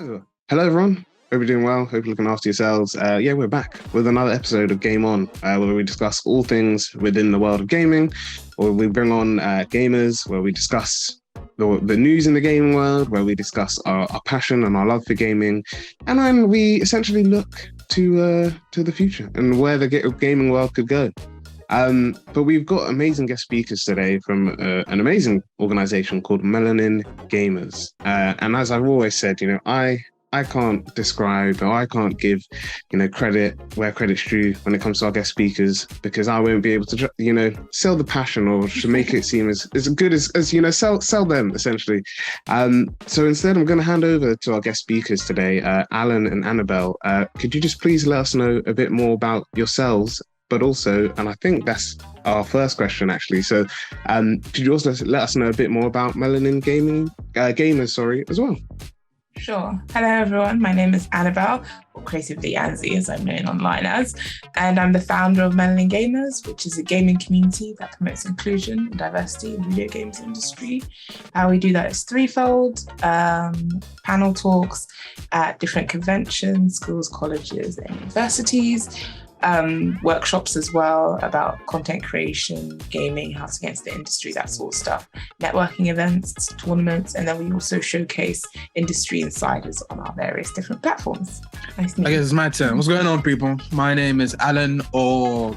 Hello everyone. Hope you're doing well. Hope you're looking after yourselves. We're back with another episode of Game On, where we discuss all things within the world of gaming, or we bring on gamers, where we discuss the news in the gaming world, where we discuss our passion and our love for gaming, and then we essentially look to the future and where the gaming world could go. But we've got amazing guest speakers today from an amazing organization called Melanin Gamers. And as I've always said, I can't describe or I can't give, credit where credit's due when it comes to our guest speakers, because I won't be able to, sell the passion or to make it seem as good as sell them essentially. So instead, I'm going to hand over to our guest speakers today, Alan and Annabel. Could you just please let us know a bit more about yourselves? But also, and I think that's our first question actually. So, could you also let us know a bit more about Melanin Gamers, as well? Sure. Hello, everyone. My name is Annabel, or creatively Anzi, as I'm known online as, and I'm the founder of Melanin Gamers, which is a gaming community that promotes inclusion and diversity in the video games industry. How we do that is threefold: panel talks at different conventions, schools, colleges, and universities. Workshops as well about content creation, gaming, how to get into the industry, that sort of stuff, networking events, tournaments, and then we also showcase industry insiders on our various different platforms. Nice to meet you. I guess it's my turn. What's going on, people? My name is Alan, or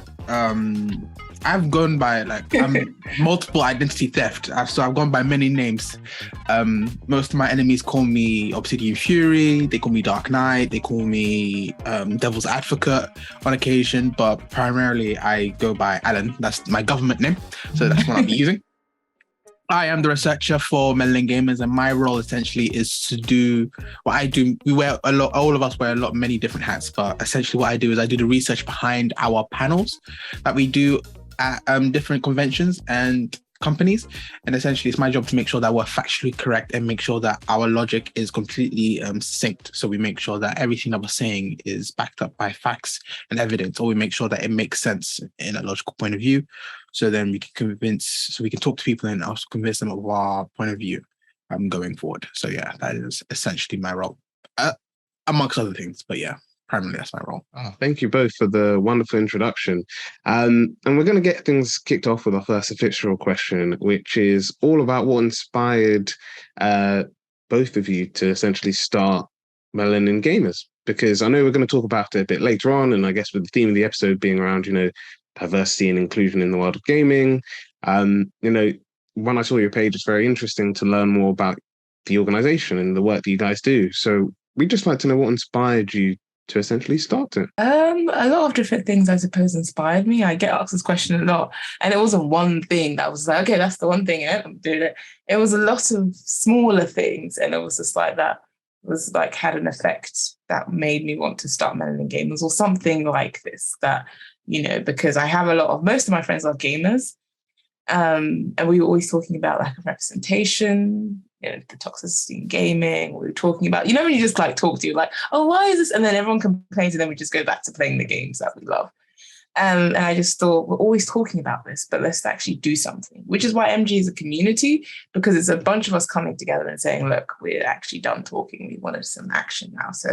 I've gone by multiple identity theft. So I've gone by many names. Most of my enemies call me Obsidian Fury. They call me Dark Knight. They call me Devil's Advocate on occasion. But primarily, I go by Alan. That's my government name. So that's what I'll be using. I am the researcher for Melanin Gamers, and my role essentially is to do what I do. All of us wear many different hats, but essentially what I do is I do the research behind our panels that we do at different conventions and companies. And essentially it's my job to make sure that we're factually correct and make sure that our logic is completely synced. So we make sure that everything that we're saying is backed up by facts and evidence, or we make sure that it makes sense in a logical point of view. So then we can talk to people and also convince them of our point of view going forward. So yeah, that is essentially my role, amongst other things. But yeah, primarily that's my role. Oh, thank you both for the wonderful introduction. And we're going to get things kicked off with our first official question, which is all about what inspired both of you to essentially start Melanin Gamers. Because I know we're going to talk about it a bit later on, and I guess with the theme of the episode being around, diversity and inclusion in the world of gaming. When I saw your page, it's very interesting to learn more about the organization and the work that you guys do. So we'd just like to know what inspired you to essentially start it. A lot of different things, I suppose, inspired me. I get asked this question a lot, and it wasn't one thing that was like, okay, that's the one thing, I'm doing it. It was a lot of smaller things, and it was just like that was like had an effect that made me want to start Melanin Gamers or something like this. That because I have most of my friends are gamers, and we were always talking about lack of representation, the toxicity in gaming. We were talking about, when you just talk to you oh, why is this? And then everyone complains, and then we just go back to playing the games that we love. And I just thought, we're always talking about this, but let's actually do something, which is why MG is a community, because it's a bunch of us coming together and saying, look, we're actually done talking. We wanted some action now. So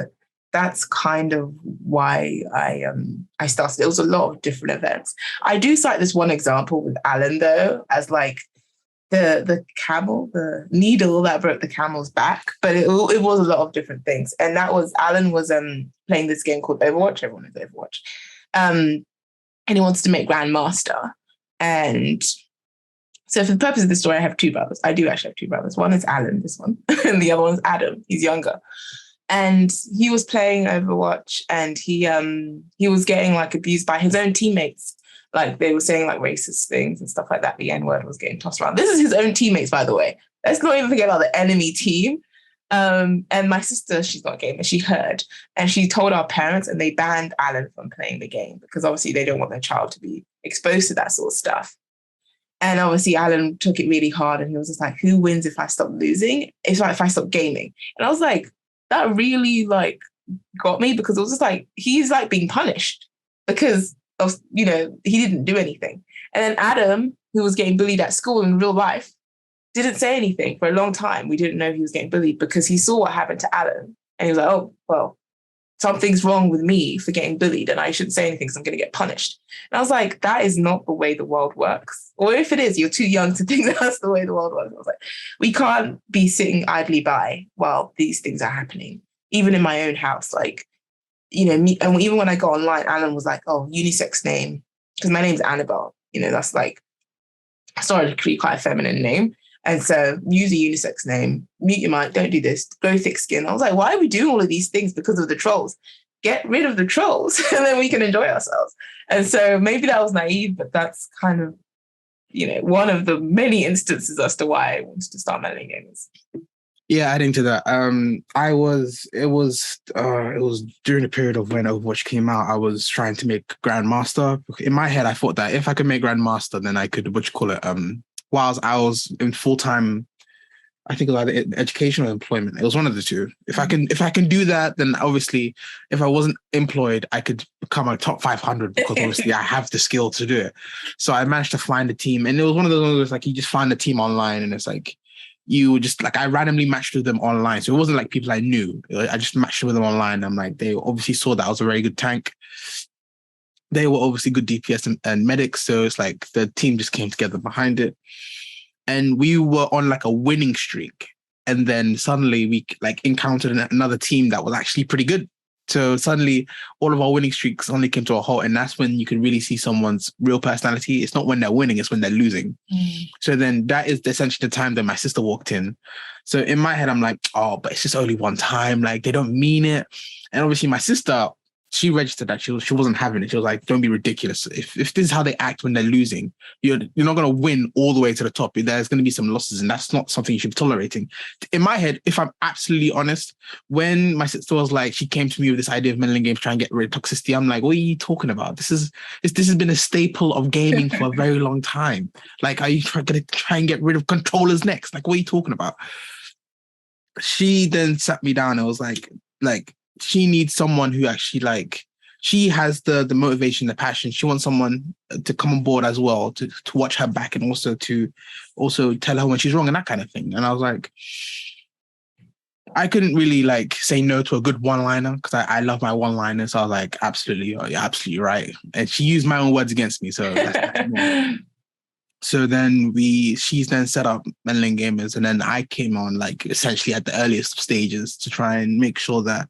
that's kind of why I started. It was a lot of different events. I do cite this one example with Alan, though, as the camel, the needle that broke the camel's back, but it was a lot of different things. And that was, Alan was playing this game called Overwatch. Everyone knows Overwatch. And he wants to make Grandmaster. And so for the purpose of the story, I have two brothers. I do actually have two brothers. One is Alan, this one, and the other one's Adam. He's younger. And he was playing Overwatch, and he was getting abused by his own teammates. They were saying racist things and stuff like that. The N-word was getting tossed around. This is his own teammates, by the way. Let's not even forget about the enemy team. And my sister, she's not a gamer, she heard, and she told our parents, and they banned Alan from playing the game because obviously they don't want their child to be exposed to that sort of stuff. And obviously Alan took it really hard, and he was just like, who wins if I stop losing? If I stop gaming? And I was like, that really got me, because it was just he's being punished because of, he didn't do anything. And then Adam, who was getting bullied at school in real life, didn't say anything for a long time. We didn't know he was getting bullied because he saw what happened to Alan. And he was like, oh, well, something's wrong with me for getting bullied and I shouldn't say anything because I'm going to get punished. And I was like, that is not the way the world works. Or if it is, you're too young to think that's the way the world works. I was like, we can't be sitting idly by while these things are happening. Even in my own house, like, me, and even when I go online, Alan was like, oh, unisex name, because my name's Annabel. That's like, historically quite a feminine name. And so use a unisex name, mute your mic, don't do this, grow thick skin. I was like, why are we doing all of these things because of the trolls? Get rid of the trolls and then we can enjoy ourselves. And so maybe that was naive, but that's kind of, one of the many instances as to why I wanted to start meddling games. Yeah, adding to that, it was during the period of when Overwatch came out. I was trying to make Grandmaster. In my head, I thought that if I could make Grandmaster, then I could, whilst I was in full-time, I think it was either education or employment. It was one of the two. If I can do that, then obviously, if I wasn't employed, I could become a top 500 because obviously I have the skill to do it. So I managed to find a team, and it was one of those ones where it's like you just find a team online, and it's like you just like I randomly matched with them online. So it wasn't like people I knew. I just matched with them online. I'm like, they obviously saw that I was a very good tank. They were obviously good DPS and medics. So it's like the team just came together behind it. And we were on like a winning streak. And then suddenly we like encountered another team that was actually pretty good. So suddenly all of our winning streaks suddenly came to a halt. And that's when you can really see someone's real personality. It's not when they're winning, it's when they're losing. So then that is essentially the time that my sister walked in. So in my head, I'm like, oh, but it's just only one time. Like they don't mean it. And obviously my sister, she registered that she wasn't having it. She was like, don't be ridiculous. If this is how they act when they're losing, you're not going to win all the way to the top. There's going to be some losses, and that's not something you should be tolerating. In my head, if I'm absolutely honest, when my sister was like, she came to me with this idea of meddling games, trying to get rid of toxicity, I'm like, what are you talking about? This has been a staple of gaming for a very long time. Like, are you going to try and get rid of controllers next? Like, what are you talking about? She then sat me down and was like, she needs someone who actually she has the motivation, the passion. She wants someone to come on board as well, to watch her back and also to tell her when she's wrong and that kind of thing. And I was like, I couldn't really say no to a good one-liner because I love my one-liners. So I was like, absolutely, you're absolutely right. And she used my own words against me. So that's So then she's then set up Meddling Gamers, and then I came on essentially at the earliest stages to try and make sure that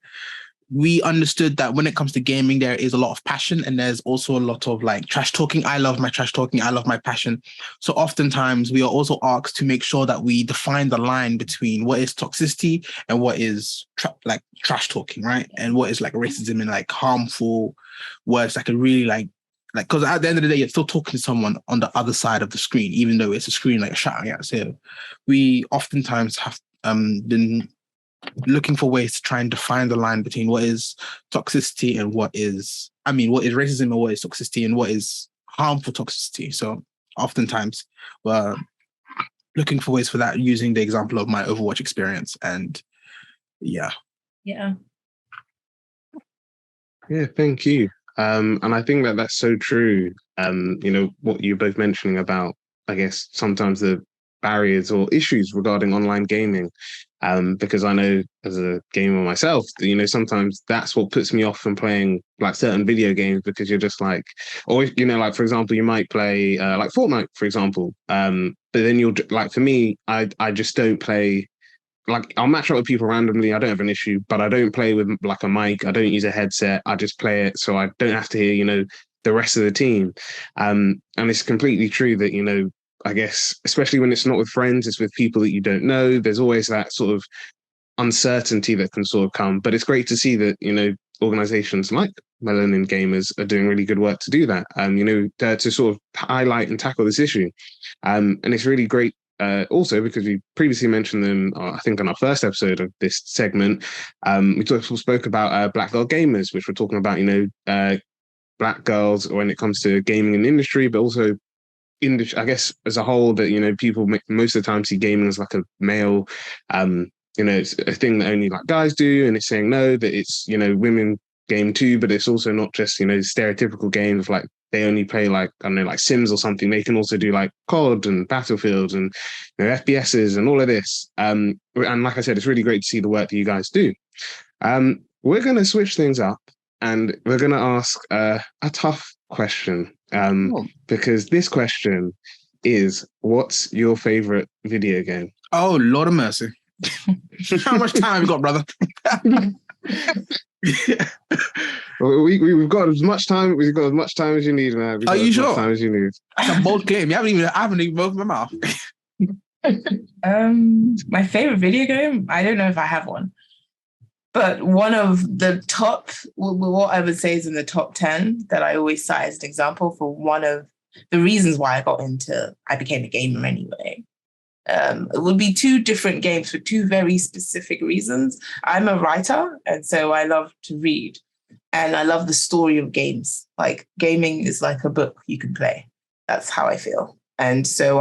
we understood that when it comes to gaming, there is a lot of passion and there's also a lot of trash talking. I love my trash talking. I love my passion. So oftentimes we are also asked to make sure that we define the line between what is toxicity and what is trash talking, right? And what is racism and harmful words that can really because at the end of the day, you're still talking to someone on the other side of the screen, even though it's a screen shouting at us here. We oftentimes have been looking for ways to try and define the line between what is toxicity and what is racism and what is toxicity and what is harmful toxicity. So oftentimes we're looking for ways for that using the example of my Overwatch experience. And yeah. Yeah, thank you. And I think that that's so true. What you're both mentioning about, I guess, sometimes the barriers or issues regarding online gaming. Because I know as a gamer myself, sometimes that's what puts me off from playing certain video games, because you're just or for example, you might play Fortnite, for example. But then you'll for me, I just don't play. I'll match up with people randomly. I don't have an issue, but I don't play with a mic. I don't use a headset. I just play it so I don't have to hear, the rest of the team. And it's completely true that, I guess, especially when it's not with friends, it's with people that you don't know. There's always that sort of uncertainty that can sort of come. But it's great to see that, organizations like Alan and Gamers are doing really good work to do that. To sort of highlight and tackle this issue. And it's really great. Also, because we previously mentioned them, I think on our first episode of this segment, we spoke about Black Girl Gamers, which we're talking about, Black girls when it comes to gaming in the industry, but also industry, I guess, as a whole, that, people most of the time see gaming as a male, it's a thing that only guys do, and it's saying no, that it's, women game too, but it's also not just, stereotypical games they only play I don't know, Sims or something. They can also do COD and Battlefield and FPSs and all of this. And like I said, it's really great to see the work that you guys do. We're going to switch things up and we're going to ask a tough question. Because this question is, what's your favorite video game? Oh, Lord of mercy. How much time have you got, brother? We've got as much time. We've got as much time as you need, man. Are you sure? Much time as you need. That's a bold claim. I haven't even opened my mouth. My favorite video game? I don't know if I have one, but one of the top, what I would say is in the top 10 that I always cite as an example for one of the reasons why I became a gamer anyway. It would be two different games for two very specific reasons. I'm a writer, and so I love to read. And I love the story of games. Like, gaming is like a book you can play. That's how I feel. And so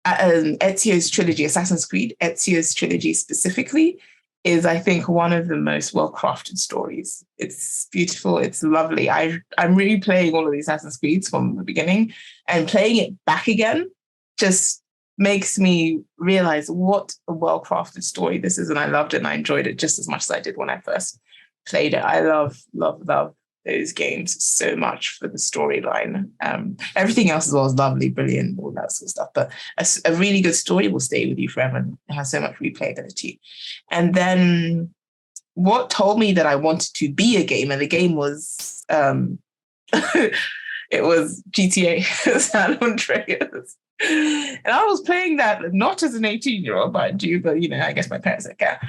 Ezio's trilogy, Assassin's Creed, Ezio's trilogy specifically, is, I think, one of the most well-crafted stories. It's beautiful. It's lovely. I'm replaying all of these Assassin's Creeds from the beginning, and playing it back again just makes me realize what a well-crafted story this is. And I loved it, and I enjoyed it just as much as I did when I first played it. I love those games so much for the storyline. Everything else as well is lovely, brilliant, all that sort of stuff. But a really good story will stay with you forever, and it has so much replayability. And then what told me that I wanted to be a gamer, the game was, it was GTA San Andreas. And I was playing that not as an 18-year-old, but I guess my parents said, yeah.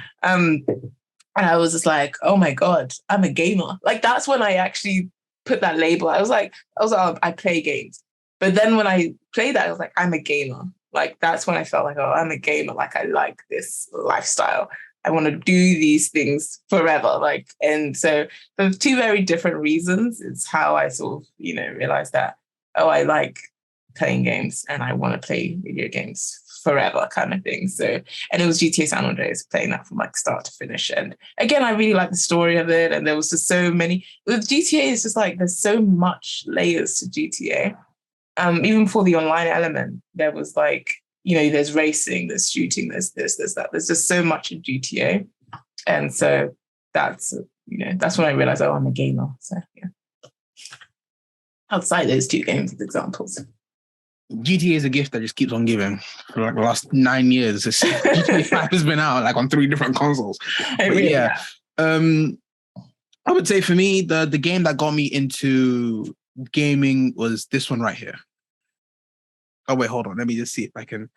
And I was just like, oh my God, I'm a gamer. Like, that's when I actually put that label. I was like, I play games. But then when I played that, I was like, I'm a gamer. Like, that's when I felt like, oh, I'm a gamer. Like, I like this lifestyle. I want to do these things forever. Like, and so for two very different reasons, it's how I sort of, realized that, oh, I like playing games and I want to play video games forever, kind of thing. So, and it was GTA San Andreas, playing that from like start to finish. And again, I really like the story of it. And there was just so many, with GTA, it's just like, there's so much layers to GTA. Even for the online element, there was like, there's racing, there's shooting, there's this, there's that. There's just so much in GTA. And so that's when I realized, oh, I'm a gamer. So yeah. Outside those two games as examples. GTA is a gift that just keeps on giving for like the last 9 years. GTA 5 has been out like on 3 different consoles. I would say for me, the game that got me into gaming was this one right here. Oh wait, hold on. Let me just see if I can.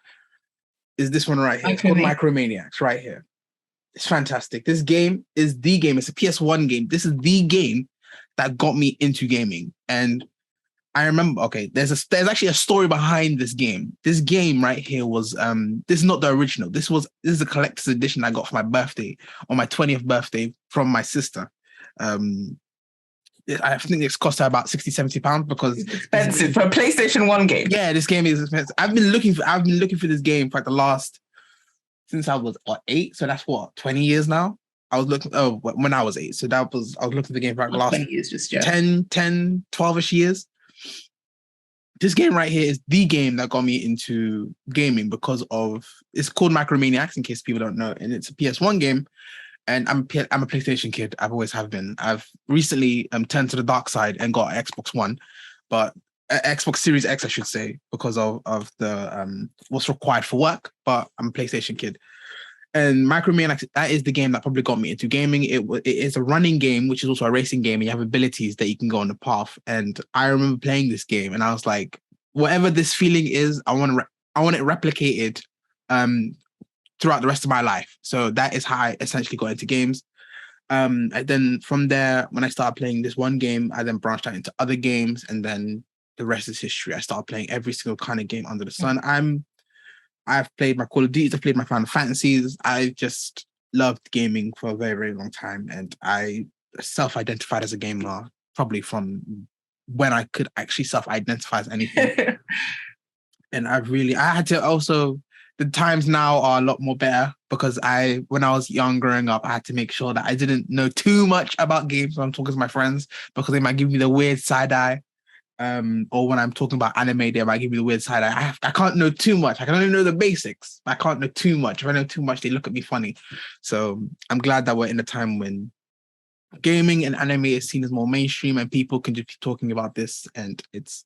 Is this one right here? It's called Micromaniacs right here. It's fantastic. This game is the game. It's a PS1 game. This is the game that got me into gaming. And I remember, okay, there's actually a story behind this game. This game right here was, this is not the original. This is a collector's edition I got for my birthday, on my 20th birthday, from my sister. I think it's cost her about 60, £70 because it's expensive for a PlayStation 1 game. Yeah, this game is expensive. I've been looking for this game for like the last, since I was 8, so that's 20 years now. I was looking when I was 8, so I was looking for the game for like the last 20 years, just 10, 12ish years. This game right here is the game that got me into gaming because of, it's called Micromaniacs in case people don't know, and it's a PS1 game. And I'm a PlayStation kid. I've always have been. I've recently turned to the dark side and got an Xbox One, but Xbox Series X, I should say, because of the what's required for work. But I'm a PlayStation kid. And Micromaniacs, that is the game that probably got me into gaming. It is a running game, which is also a racing game. And you have abilities that you can go on the path. And I remember playing this game, and I was like, whatever this feeling is, I want it replicated throughout the rest of my life. So that is how I essentially got into games. And then from there, when I started playing this one game, I then branched out into other games, and then the rest is history. I started playing every single kind of game under the sun. I've played my Call of Duty, I've played my Final Fantasies. I just loved gaming for a very, very long time. And I self-identified as a gamer probably from when I could actually self-identify as anything. And I had to also, the times now are a lot more better because when I was young growing up, I had to make sure that I didn't know too much about games when I'm talking to my friends because they might give me the weird side eye. or when I'm talking about anime, they might give me the weird side. I can't know too much. I can only know the basics. I can't know too much. If I know too much, they look at me funny. So I'm glad that we're in a time when gaming and anime is seen as more mainstream and people can just be talking about this and it's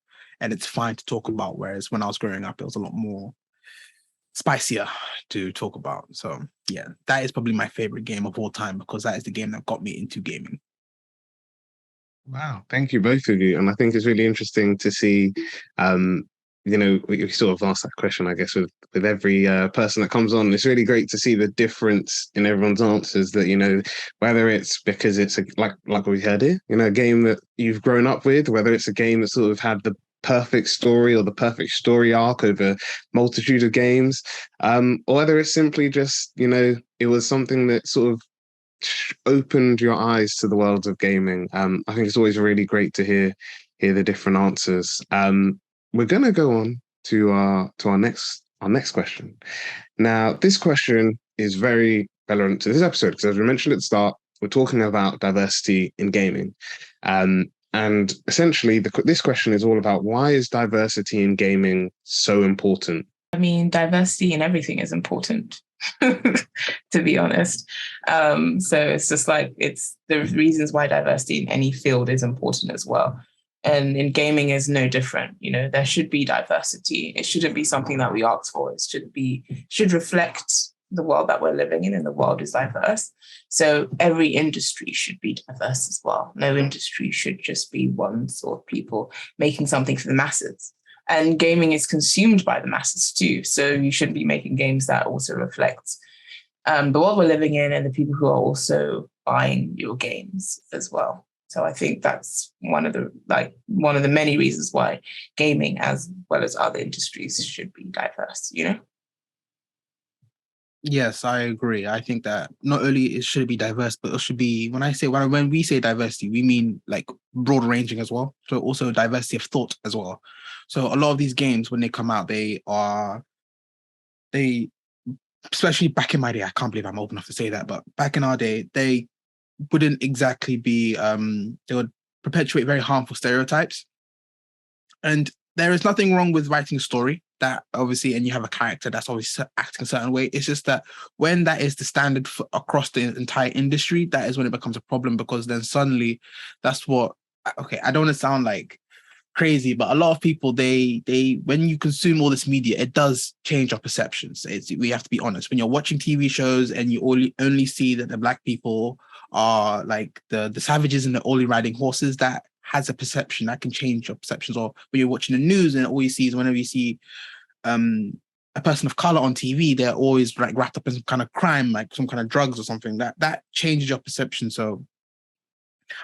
fine to talk about. Whereas when I was growing up, it was a lot more spicier to talk about. So yeah, that is probably my favorite game of all time because that is the game that got me into gaming. Wow, thank you both of you. And I think it's really interesting to see, we sort of asked that question, I guess, with every person that comes on. It's really great to see the difference in everyone's answers that, whether it's because it's like we heard here, a game that you've grown up with, whether it's a game that sort of had the perfect story or the perfect story arc over multitude of games, or whether it's simply just, it was something that sort of opened your eyes to the world of gaming. I think it's always really great to hear the different answers. We're gonna go on to our next question. Now, this question is very relevant to this episode because, as we mentioned at the start, we're talking about diversity in gaming. And essentially, this question is all about why is diversity in gaming so important? I mean, diversity in everything is important. To be honest. So it's just like it's the reasons why diversity in any field is important as well. And in gaming is no different. There should be diversity. It shouldn't be something that we ask for. It should reflect the world that we're living in, and the world is diverse. So every industry should be diverse as well. No industry should just be one sort of people making something for the masses. And gaming is consumed by the masses too. So you shouldn't be making games that also reflect the world we're living in and the people who are also buying your games as well. So I think that's one of the many reasons why gaming, as well as other industries, should be diverse. Yes, I agree. I think that not only it should be diverse, but it should be when we say diversity, we mean like broad ranging as well. So also diversity of thought as well. So a lot of these games, when they come out, they especially back in my day, I can't believe I'm old enough to say that, but back in our day, they wouldn't exactly be they would perpetuate very harmful stereotypes. And there is nothing wrong with writing a story that obviously, and you have a character that's obviously acting a certain way. It's just that when that is the standard across the entire industry, that is when it becomes a problem, because then suddenly that's what, okay, I don't want to sound like crazy, but a lot of people, they when you consume all this media, it does change our perceptions. We have to be honest. When you're watching TV shows and you only see that the black people are like the savages and they're only riding horses, that has a perception that can change your perceptions. Or when you're watching the news and all you see is whenever you see a person of color on TV, they're always like wrapped up in some kind of crime, like some kind of drugs or something, that changes your perception. So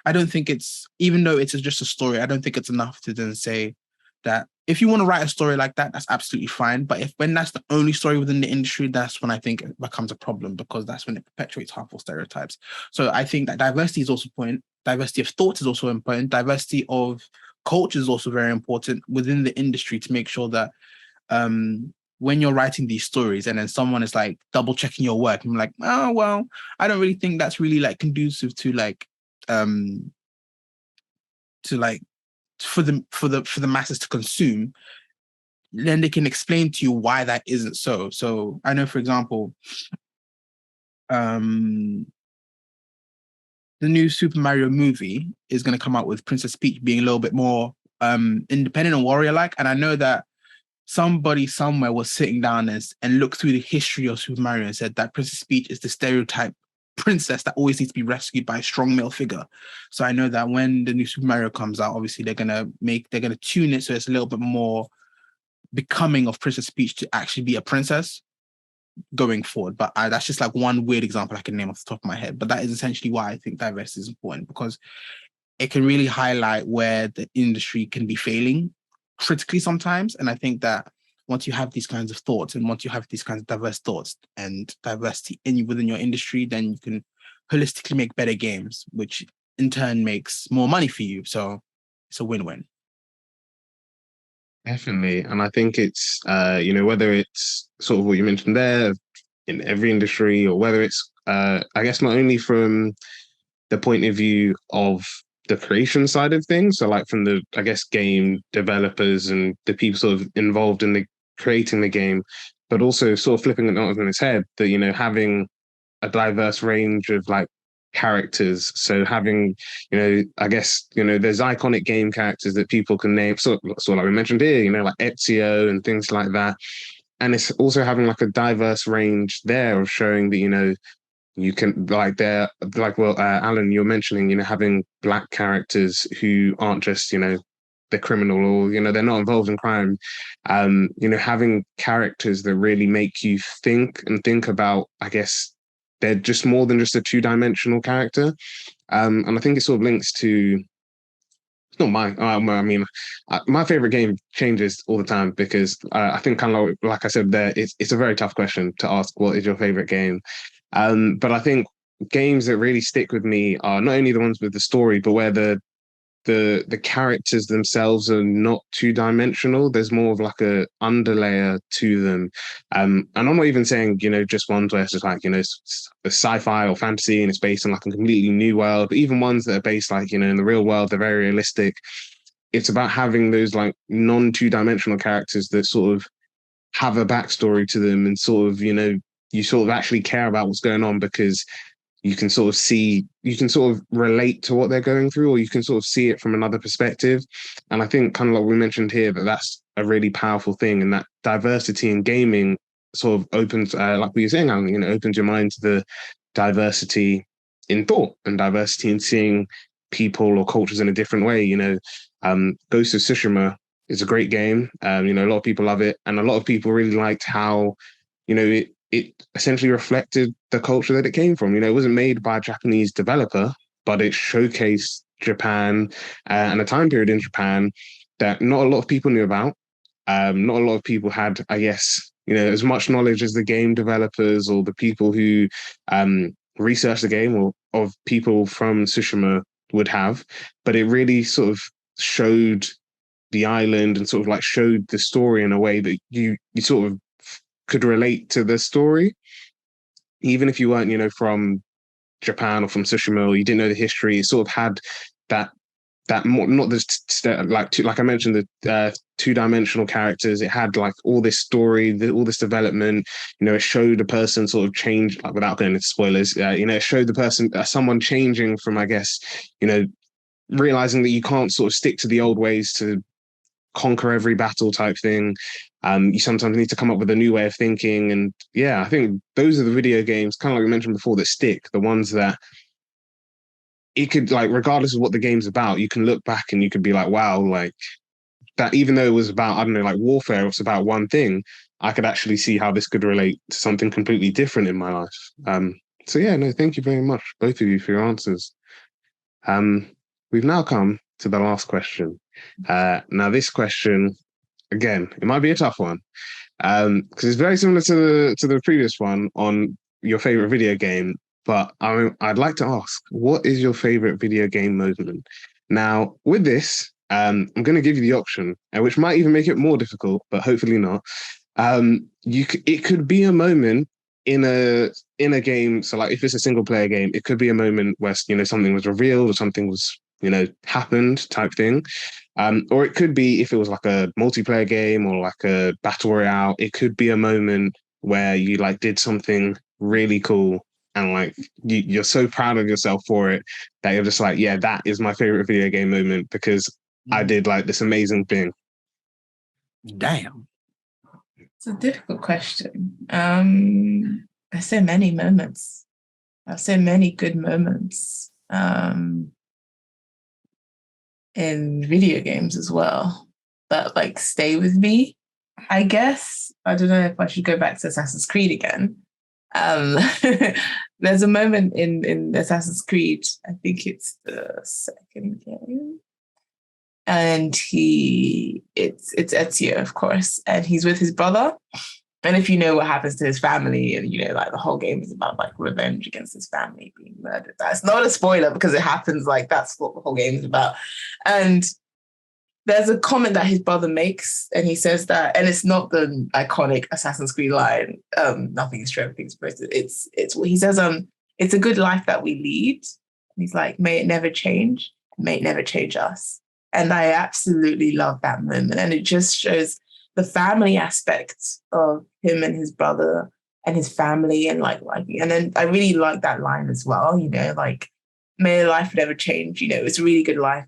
I don't think even though it's just a story, I don't think it's enough to then say that if you want to write a story like that, that's absolutely fine. But when that's the only story within the industry, that's when I think it becomes a problem, because that's when it perpetuates harmful stereotypes. So I think that diversity is also important. Diversity of thought is also important. Diversity of culture is also very important within the industry, to make sure that when you're writing these stories and then someone is like double checking your work, I'm like, oh, well, I don't really think that's really like conducive to like, for the masses to consume, then they can explain to you why that isn't so. So I know, for example, the new Super Mario movie is going to come out with Princess Peach being a little bit more independent and warrior-like. And I know that somebody somewhere was sitting down and looked through the history of Super Mario and said that Princess Peach is the stereotype princess that always needs to be rescued by a strong male figure. So I know that when the new Super Mario comes out, obviously they're gonna tune it so it's a little bit more becoming of Princess Peach to actually be a princess going forward. But that's just like one weird example I can name off the top of my head. But that is essentially why I think diversity is important, because it can really highlight where the industry can be failing critically sometimes. And I think that once you have these kinds of thoughts and once you have these kinds of diverse thoughts and diversity within your industry, then you can holistically make better games, which in turn makes more money for you. So it's a win-win. Definitely. And I think it's, whether it's sort of what you mentioned there in every industry, or whether it's, I guess, not only from the point of view of the creation side of things. So like from the, I guess, game developers and the people sort of involved in the creating the game, but also sort of flipping it on its head that, you know, having a diverse range of like characters. So having, you know, I guess, you know, there's iconic game characters that people can name, sort of like we mentioned here, you know, like Ezio and things like that. And it's also having like a diverse range there of showing that, you know, you can like they're like, well, Alan, you're mentioning, you know, having black characters who aren't just, you know, the criminal, or, you know, they're not involved in crime. You know, having characters that really make you think and think about, I guess, they're just more than just a two-dimensional character. And I think it sort of links to, it's not my, I mean, my favorite game changes all the time because I think kind of like I said there, it's a very tough question to ask, what is your favorite game? But I think games that really stick with me are not only the ones with the story, but where the characters themselves are not two-dimensional. There's more of like a underlayer to them. And I'm not even saying, you know, just ones where it's just like, you know, a sci-fi or fantasy and it's based on like a completely new world, but even ones that are based like, you know, in the real world, they're very realistic. It's about having those like non-two-dimensional characters that sort of have a backstory to them and sort of, you know, you sort of actually care about what's going on because you can sort of see, you can sort of relate to what they're going through, or you can sort of see it from another perspective. And I think kind of like we mentioned here, that that's a really powerful thing, and that diversity in gaming sort of opens, like we were saying, Alan, you know, opens your mind to the diversity in thought and diversity in seeing people or cultures in a different way. You know, Ghost of Tsushima is a great game. You know, a lot of people love it, and a lot of people really liked how, you know, it essentially reflected the culture that it came from. You know, it wasn't made by a Japanese developer, but it showcased Japan and a time period in Japan that not a lot of people knew about. Not a lot of people had, I guess, you know, as much knowledge as the game developers or the people who researched the game, or of people from Tsushima would have. But it really sort of showed the island and sort of like showed the story in a way that you sort of could relate to the story, even if you weren't, you know, from Japan or from Tsushima, or you didn't know the history. It sort of had that more, not just like I mentioned, the two-dimensional characters. It had like all this story, all this development. You know, it showed a person sort of change, like, without going into spoilers. You know, it showed the person, someone changing from, I guess, you know, realizing that you can't sort of stick to the old ways to conquer every battle type thing. You sometimes need to come up with a new way of thinking. And yeah, I think those are the video games, kind of like we mentioned before, that stick, the ones that it could, like, regardless of what the game's about, you can look back and you could be like, wow, like that, even though it was about, I don't know, like warfare, it's about one thing, I could actually see how this could relate to something completely different in my life. So yeah, no, thank you very much, both of you, for your answers. We've now come to the last question. Now, this question, again, it might be a tough one, because it's very similar to the previous one on your favorite video game. But I'd like to ask, what is your favorite video game moment? Now, with this, I'm going to give you the option, which might even make it more difficult, but hopefully not. It could be a moment in a game. So, like, if it's a single player game, it could be a moment where, you know, something was revealed or something was, you know, happened type thing. Or it could be, if it was like a multiplayer game or like a battle royale, it could be a moment where you like did something really cool and like you're so proud of yourself for it that you're just like, yeah, that is my favorite video game moment because I did like this amazing thing. Damn. It's a difficult question. There's so many moments. There's so many good moments in video games as well that like stay with me, I guess. I don't know if I should go back to Assassin's Creed again. There's a moment in Assassin's Creed, I think it's the second game, and it's Ezio, of course, and he's with his brother. And if you know what happens to his family, and you know, like the whole game is about like revenge against his family being murdered. That's not a spoiler because it happens, like that's what the whole game is about. And there's a comment that his brother makes, and he says that, and it's not the iconic Assassin's Creed line, nothing is true, everything's supposed to. It's what he says, it's a good life that we lead. And he's like, may it never change. may never change us. And I absolutely love that moment. And it just shows the family aspect of him and his brother and his family and and then I really like that line as well, like, may life never change, it's a really good life,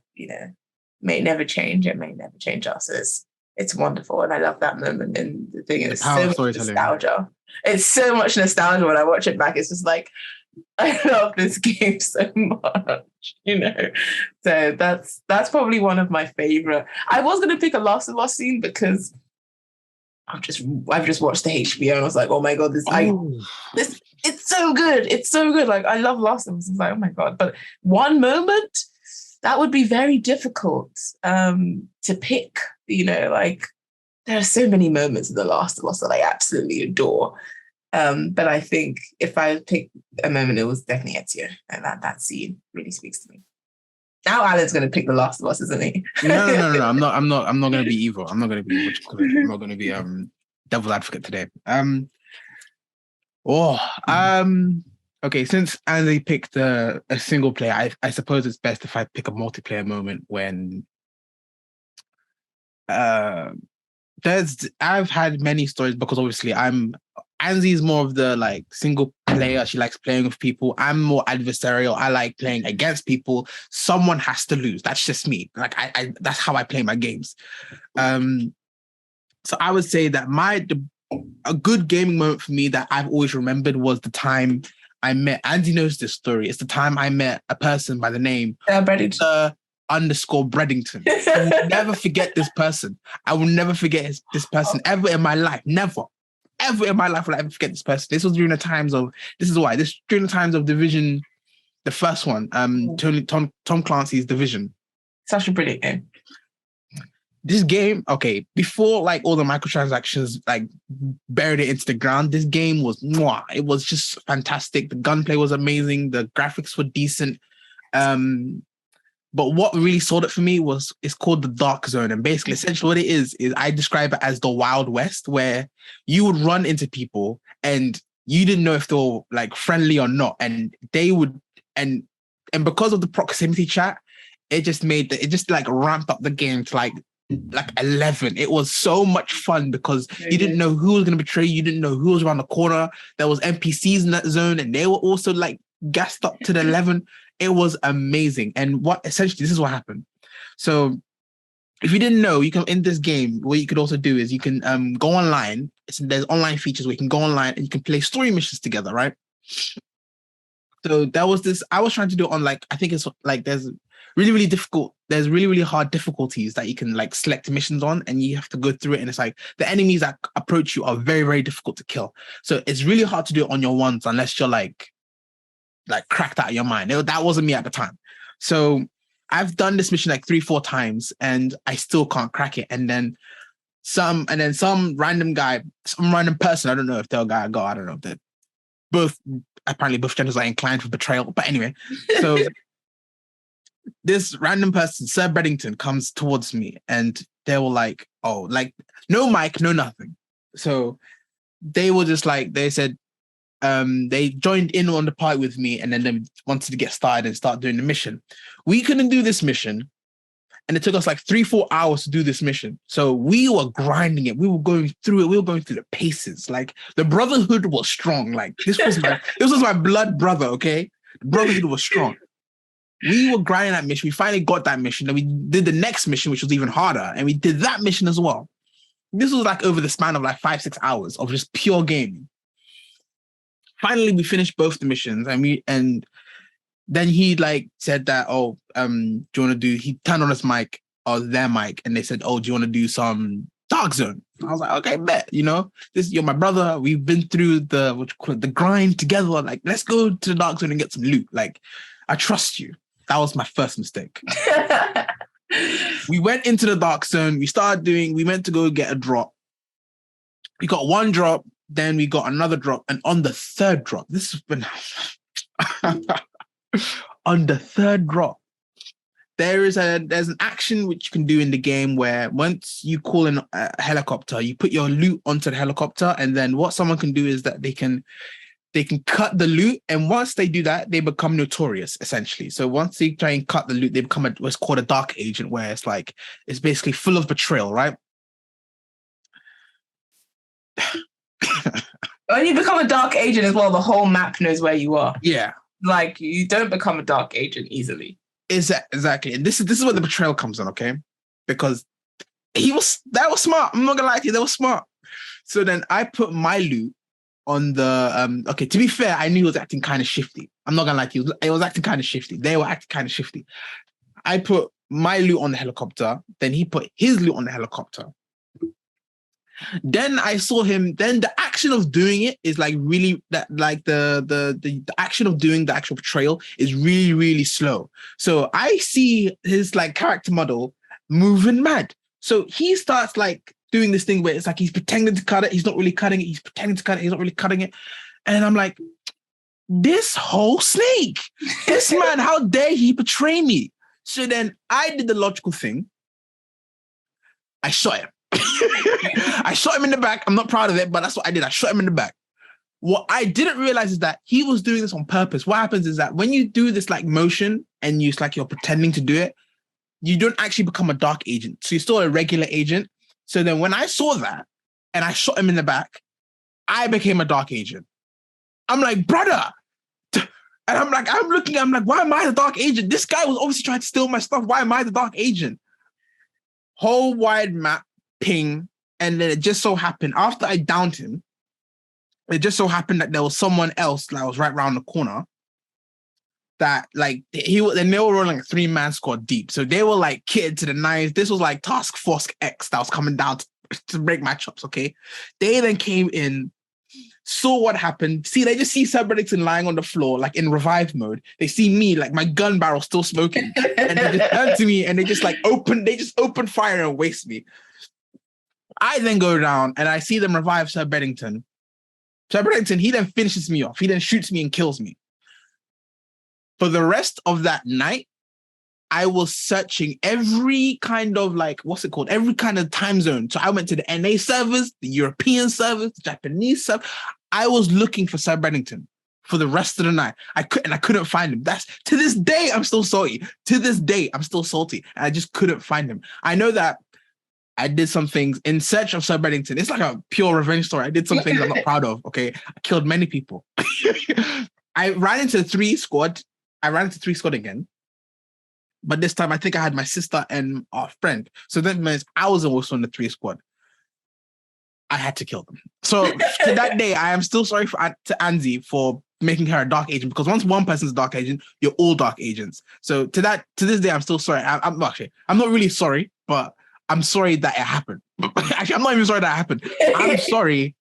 may never change, it may never change us. It's wonderful. And I love that moment. And the thing is, so much nostalgia. It's so much nostalgia when I watch it back. It's just like, I love this game so much, So that's probably one of my favorite. I was going to pick a Last of Us scene because I've just watched the HBO and I was like, oh my God, it's so good. It's so good. Like, I love Last of Us. It's like, oh my God. But one moment, that would be very difficult to pick, like, there are so many moments in The Last of Us that I absolutely adore. But I think if I pick a moment, it was definitely Ezio. And that scene really speaks to me. Now Alan's going to pick The Last of Us, isn't he? No. I'm not going to be evil. I'm not going to be I'm not going to be devil's advocate today. Okay. Since Andy picked a single player, I suppose it's best if I pick a multiplayer moment when I've had many stories because obviously Anzi's more of the like single player. She likes playing with people. I'm more adversarial. I like playing against people. Someone has to lose. That's just me. Like I that's how I play my games. So I would say that a good gaming moment for me that I've always remembered was the time I met. Andy knows this story. It's the time I met a person by the name Breadington. _Breadington. I will never forget this person. I will never forget this person ever in my life. Never. Ever in my life will I ever forget this person. This was during the times of Division, the first one, Tom Clancy's Division. Such a brilliant game. This game, okay, before like all the microtransactions like buried it into the ground, this game was mwah. It was just fantastic. The gunplay was amazing. The graphics were decent. But what really sold it for me it's called the Dark Zone. And basically, essentially what it is I describe it as the Wild West, where you would run into people and you didn't know if they were like friendly or not. And they would, and because of the proximity chat, it just ramped up the game to like 11. It was so much fun because you didn't know who was going to betray you. You didn't know who was around the corner. There was NPCs in that zone and they were also like gassed up to the 11. It was amazing. And this is what happened. So if you didn't know, you can, in this game, what you could also do is you can go online. There's online features where you can go online and you can play story missions together, right? So that was this, I was trying to do it on like, I think it's like there's really hard difficulties that you can like select missions on and you have to go through it. And it's like the enemies that approach you are very, very difficult to kill. So it's really hard to do it on your ones unless you're like cracked out of your mind. That wasn't me at the time. So I've done this mission like 3-4 times and I still can't crack it. And then some random guy, some random person, I don't know if they're a guy or girl, I don't know. That apparently both genders are inclined for betrayal. But anyway, so this random person, Sir Breadington, comes towards me and they were like, oh, like no mic, no nothing. So they were just like, they said, they joined in on the party with me and then they wanted to get started and start doing the mission. We couldn't do this mission and it took us like 3-4 hours to do this mission. So we were grinding it. We were going through it. We were going through the paces. Like the brotherhood was strong. Like this was my blood brother, okay? The brotherhood was strong. We were grinding that mission. We finally got that mission. And we did the next mission, which was even harder. And we did that mission as well. This was like over the span of like 5-6 hours of just pure gaming. Finally, we finished both the missions, and then he like said that, do you want to do? He turned on his mic or their mic, and they said, oh, do you want to do some Dark Zone? I was like, okay, bet. You're my brother. We've been through the grind together. Like, let's go to the Dark Zone and get some loot. Like, I trust you. That was my first mistake. We went into the Dark Zone. We went to go get a drop. We got one drop. Then we got another drop, and on the third drop, this has been on the third drop, there's an action which you can do in the game where once you call in a helicopter, you put your loot onto the helicopter, and then what someone can do is that they can they can cut the loot, and once they do that, they become notorious, essentially. So once they try and cut the loot, they become what's called a dark agent, where it's basically full of betrayal, right? When you become a dark agent as well, the whole map knows where you are. Yeah. Like, you don't become a dark agent easily. Exactly. And this is where the betrayal comes in, okay? Because that was smart. I'm not gonna lie to you, that was smart. So then I put my loot on the okay, to be fair, I knew he was acting kind of shifty. I'm not gonna lie to you, it was acting kind of shifty. They were acting kind of shifty. I put my loot on the helicopter, then he put his loot on the helicopter. Then I saw him. Then the action of doing it is like really that like the action of doing the actual betrayal is really, really slow. So I see his like character model moving mad. So he starts like doing this thing where it's like he's pretending to cut it. He's not really cutting it. He's pretending to cut it. He's not really cutting it. And I'm like, this whole snake, this man, how dare he betray me? So then I did the logical thing. I shot him. I shot him in the back. I'm not proud of it, but that's what I did. I shot him in the back. What I didn't realize is that he was doing this on purpose. What happens is that when you do this like motion and it's like you're pretending to do it, you don't actually become a dark agent. So you're still a regular agent. So then when I saw that and I shot him in the back, I became a dark agent. I'm like, brother. And I'm like, why am I the dark agent? This guy was obviously trying to steal my stuff. Why am I the dark agent? Whole wide map. Ping, and then it just so happened after I downed him, it just so happened that there was someone else that was right around the corner that like they were rolling a 3-man squad deep, so they were like kitted to the nines. This was like Task Force X that was coming down to break my chops. Okay, they then came in, saw what happened. They just see Sir Breadington lying on the floor like in revive mode. They see me like my gun barrel still smoking, and they just turn to me and they just open fire and waste me. I then go down and I see them revive Sir Breadington. Sir Breadington, he then finishes me off. He then shoots me and kills me. For the rest of that night, I was searching every kind of like, what's it called? Every kind of time zone. So I went to the NA servers, the European servers, the Japanese servers. I was looking for Sir Breadington for the rest of the night. I couldn't find him. To this day, I'm still salty. To this day, I'm still salty. And I just couldn't find him. I know that I did some things in search of Sir Breadington. It's like a pure revenge story. I did some things I'm not proud of, okay? I killed many people. I ran into 3 squad. I ran into 3 squad again. But this time, I think I had my sister and our friend. So that means I was also in the 3 squad. I had to kill them. So to that day, I am still sorry to Anzi for making her a dark agent, because once one person's a dark agent, you're all dark agents. So to this day, I'm still sorry. I'm not really sorry, but I'm sorry that it happened. Actually, I'm not even sorry that it happened. I'm sorry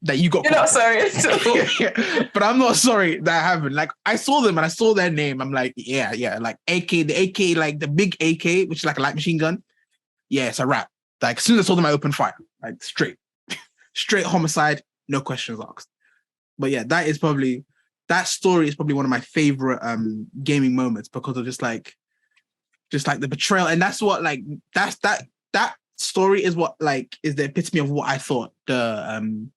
that you got. You're not sorry at all. But I'm not sorry that happened. Like, I saw them and I saw their name. I'm like, yeah, like the AK, like the big AK, which is like a light machine gun. Yeah, it's a wrap. Like, as soon as I saw them, I opened fire. Like, straight homicide, no questions asked. But yeah, that story is probably one of my favorite gaming moments, because of just like the betrayal. And that's what like that story is what like is the epitome of what I thought the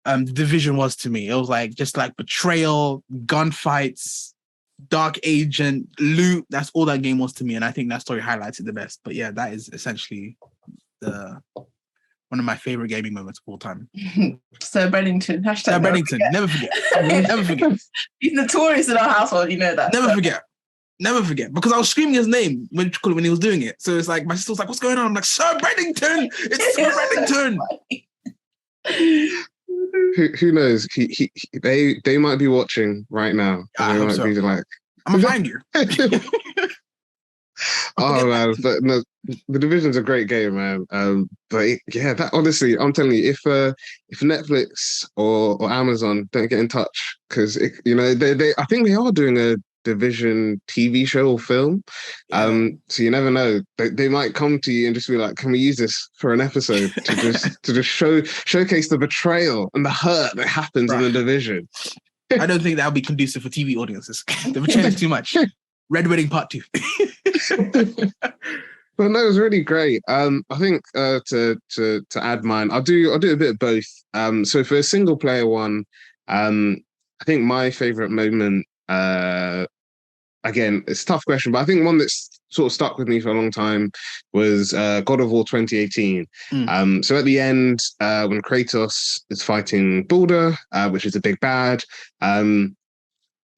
Division was to me. It was like just like betrayal, gunfights, dark agent, loot. That's all that game was to me, and I think that story highlights it the best. But yeah, that is essentially one of my favorite gaming moments of all time. Sir Breadington. # Sir Breadington. Never forget. Never forget. He's notorious in our household, you know that. Never forget, because I was screaming his name when he was doing it. So it's like my sister was like, "What's going on?" I'm like, "Sir Breadington! It's Sir Breadington!" Who knows? They might be watching right now. I hope so. Be like, I'm gonna find you. Oh man, but no, the Division's a great game, man. But that honestly, I'm telling you, if Netflix or Amazon don't get in touch, because they I think they are doing a Division TV show or film. Yeah. So you never know. They might come to you and just be like, "Can we use this for an episode to just showcase the betrayal and the hurt that happens in the Division?" I don't think that would be conducive for TV audiences. The betrayal is too much. Red Wedding Part 2. But no, it was really great. I think to add mine, I'll do a bit of both. So for a single player one, I think my favorite moment, again, it's a tough question, but I think one that's sort of stuck with me for a long time was God of War 2018. So at the end, when Kratos is fighting Baldur, which is a big bad,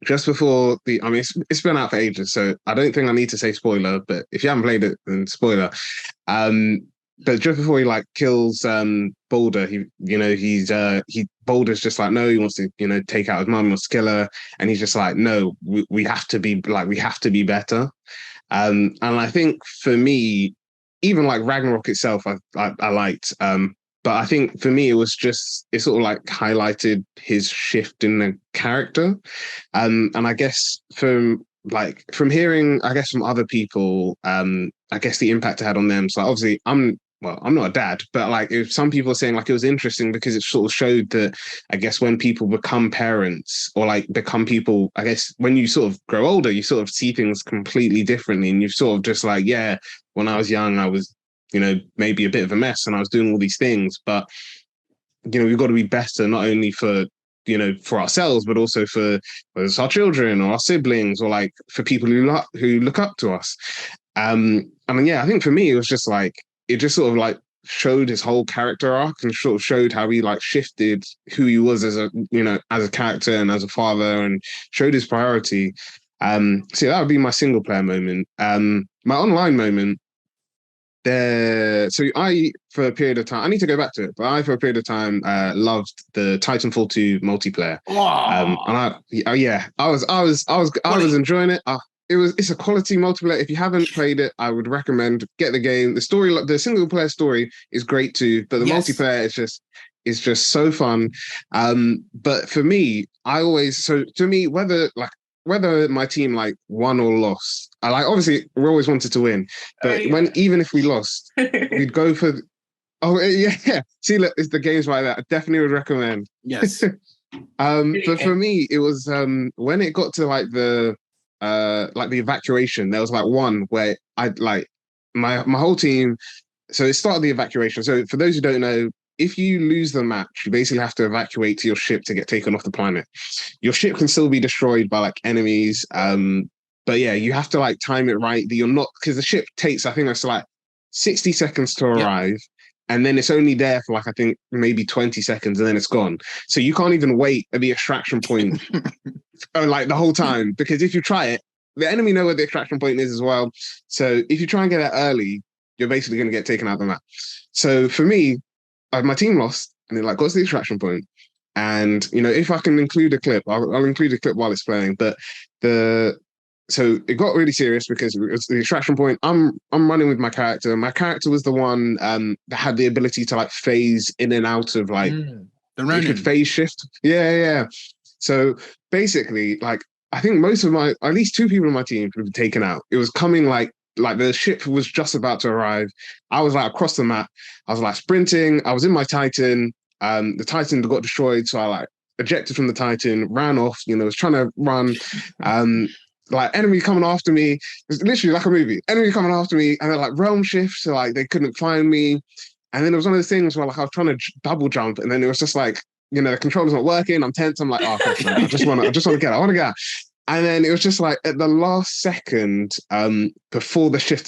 just before I mean, it's been out for ages, so I don't think I need to say spoiler, but if you haven't played it, then spoiler. Um, but just before he like kills Baldur, Baldur's just like, no, he wants to, take out his mum, he wants to kill her, and he's just like, no, we have to be better. And I think for me, even like Ragnarok itself, I liked. But I think for me, it sort of like highlighted his shift in the character. And I guess from hearing, I guess from other people, I guess the impact it had on them. So obviously I'm not a dad, but like if some people are saying like it was interesting because it sort of showed that I guess when people become parents or like become people, I guess when you sort of grow older, you sort of see things completely differently. And you've sort of just like, yeah, when I was young, I was, maybe a bit of a mess and I was doing all these things, but we've got to be better, not only for ourselves, but also for whether it's our children or our siblings or like for people who look up to us. And yeah, I think for me, it was just like, it just sort of like showed his whole character arc and sort of showed how he like shifted who he was as a character and as a father, and showed his priority. So yeah, that would be my single player moment. My online moment, for a period of time, I need to go back to it, but for a period of time, loved the Titanfall 2 multiplayer. I was enjoying it. It's a quality multiplayer. If you haven't played it, I would recommend get the game. The story, the single player story is great too, but the multiplayer is just so fun. But for me, whether my team like won or lost, I like obviously we always wanted to win, but even if we lost, we'd go for. Oh yeah, see, look, it's the games like that. I definitely would recommend. Yes. But for me, it was when it got to like the evacuation. There was like one where I'd like my whole team. So it started the evacuation. So for those who don't know, if you lose the match, you basically have to evacuate to your ship to get taken off the planet. Your ship can still be destroyed by like enemies. But yeah, you have to like time it right that you're not, because the ship takes, I think it's like 60 seconds to arrive. Yep. And then it's only there for like, I think maybe 20 seconds and then it's gone. So you can't even wait at the extraction point like the whole time, because if you try it, the enemy know where the extraction point is as well. So if you try and get it early, you're basically going to get taken out of the map. So for me, my team lost and it like got to the extraction point. And, if I can include a clip, I'll include a clip while it's playing. But so it got really serious because it was the extraction point. I'm running with my character. My character was the one that had the ability to like phase in and out of like you could phase shift. Yeah. So basically, like I think at least two people on my team have been taken out. It was coming like the ship was just about to arrive. I was like across the map. I was like sprinting. I was in my Titan. The Titan got destroyed, so I like ejected from the Titan, ran off. Was trying to run. Like enemy coming after me. It was literally like a movie. Enemy coming after me, and they're like realm shift, so like they couldn't find me. And then it was one of those things where like I was trying to double jump, and then it was just like the controller's not working. I'm tense. I'm like, oh, gosh, man, I just want to get out. And then it was just like at the last second, before the ship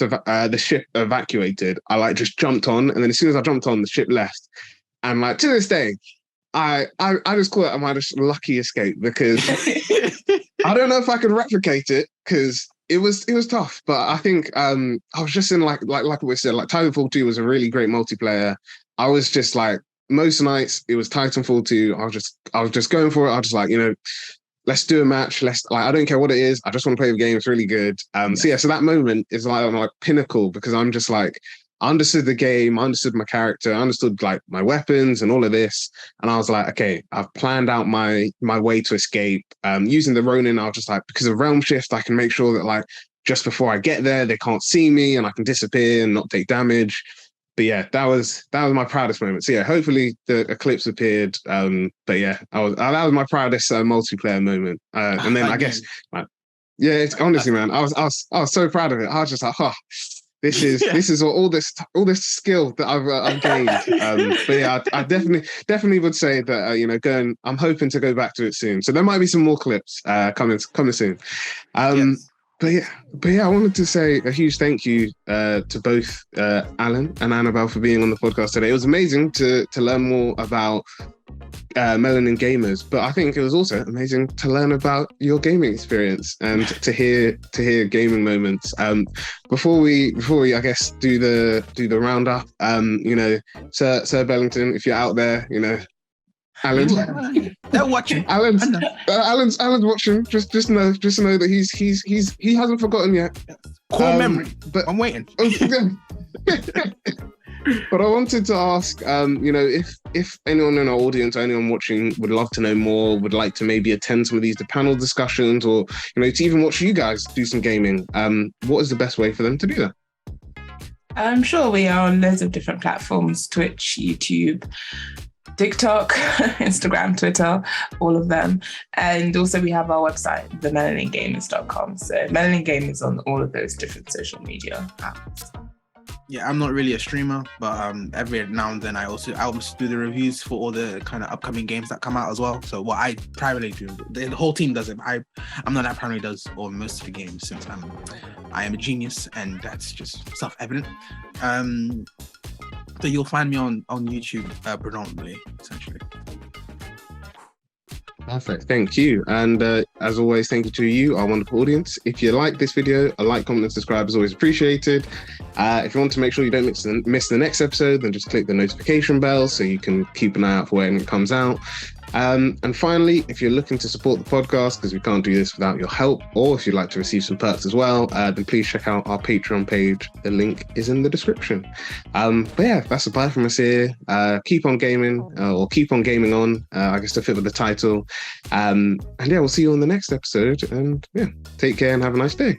evacuated, I like just jumped on, and then as soon as I jumped on, the ship left. And like to this day, I just call it my just lucky escape, because I don't know if I could replicate it because it was tough. But I think I was just in like we said, like Titanfall 2 was a really great multiplayer. I was just like most nights it was Titanfall 2. I was just going for it. I was just like, let's do a match. I don't care what it is. I just want to play the game. It's really good. So that moment is like pinnacle, because I'm just like, I understood the game, I understood my character, I understood like my weapons and all of this. And I was like, okay, I've planned out my way to escape. Using the Ronin, I was just like, because of realm shift, I can make sure that like just before I get there, they can't see me and I can disappear and not take damage. But yeah, that was my proudest moment. So yeah, hopefully the eclipse appeared. But yeah, that was my proudest multiplayer moment. And then I guess, yeah, it's honestly, man, I was so proud of it. I was just like, This is all this skill that I've gained. But yeah, I definitely would say that I'm hoping to go back to it soon. So there might be some more clips coming soon. Yes. But yeah, I wanted to say a huge thank you to both Alan and Annabel for being on the podcast today. It was amazing to learn more about Melanin Gamers, but I think it was also amazing to learn about your gaming experience and to hear gaming moments. Before we I guess do the roundup, Sir Breadington, if you're out there, Alan, they're watching. Alan's watching. Just know that he hasn't forgotten yet. Core memory, but I'm waiting. But I wanted to ask, if anyone in our audience, or anyone watching, would love to know more, would like to maybe attend some of these panel discussions, or to even watch you guys do some gaming, what is the best way for them to do that? I'm sure we are on loads of different platforms: Twitch, YouTube, TikTok, Instagram, Twitter, all of them. And also we have our website, themelaningamers.com. So Melanin Gamers on all of those different social media apps. Yeah, I'm not really a streamer, but every now and then I also do the reviews for all the kind of upcoming games that come out as well. So what I primarily do, the whole team does it. I'm not that primarily does all most of the games, since I am a genius, and that's just self-evident. So you'll find me on YouTube predominantly, essentially. Perfect. Thank you. And as always, thank you to you, our wonderful audience. If you like this video, a like, comment, and subscribe is always appreciated. If you want to make sure you don't miss the next episode, then just click the notification bell so you can keep an eye out for when it comes out. And finally, if you're looking to support the podcast, because we can't do this without your help, or if you'd like to receive some perks as well, then please check out our Patreon page. The link is in the description. But yeah, that's a bye from us here. Keep on gaming, or keep on gaming on, I guess to fit with the title. And yeah, we'll see you on the next episode. And yeah, take care and have a nice day.